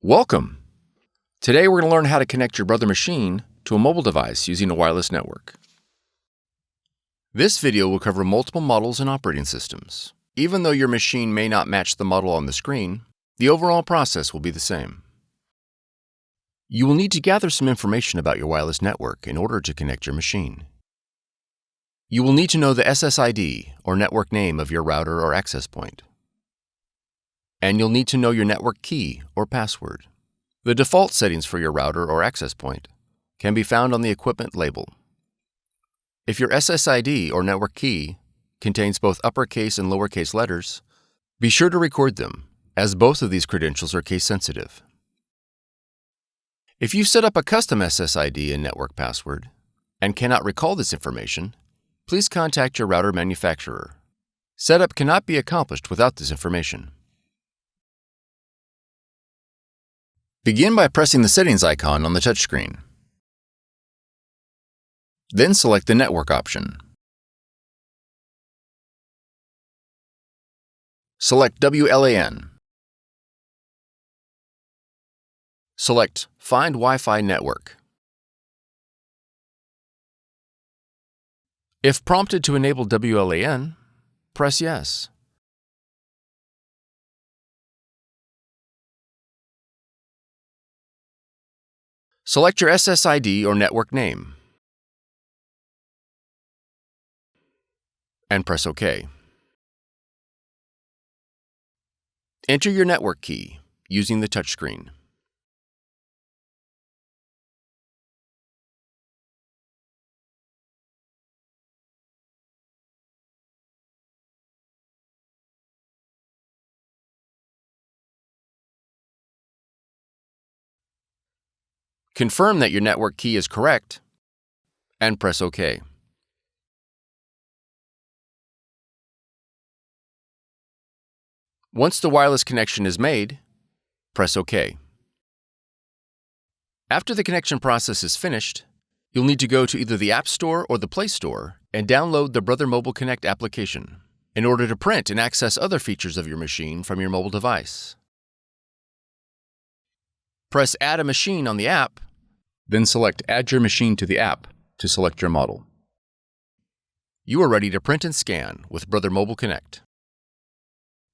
Welcome! Today we're going to learn how to connect your Brother machine to a mobile device using a wireless network. This video will cover multiple models and operating systems. Even though your machine may not match the model on the screen, the overall process will be the same. You will need to gather some information about your wireless network in order to connect your machine. You will need to know the SSID or network name of your router or access point. And you'll need to know your network key or password. The default settings for your router or access point can be found on the equipment label. If your SSID or network key contains both uppercase and lowercase letters, be sure to record them, as both of these credentials are case sensitive. If you've set up a custom SSID and network password and cannot recall this information, please contact your router manufacturer. Setup cannot be accomplished without this information. Begin by pressing the settings icon on the touchscreen. Then select the network option. Select WLAN. Select Find Wi-Fi Network. If prompted to enable WLAN, press Yes. Select your SSID or network name and press OK. Enter your network key using the touchscreen. Confirm that your network key is correct and press OK. Once the wireless connection is made, press OK. After the connection process is finished, you'll need to go to either the App Store or the Play Store and download the Brother Mobile Connect application in order to print and access other features of your machine from your mobile device. Press Add a Machine on the app, then select Add your machine to the app to select your model. You are ready to print and scan with Brother Mobile Connect.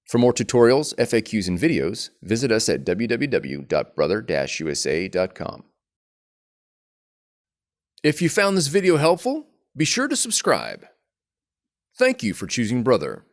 For more tutorials, FAQs, and videos, visit us at www.brother-usa.com. If you found this video helpful, be sure to subscribe. Thank you for choosing Brother.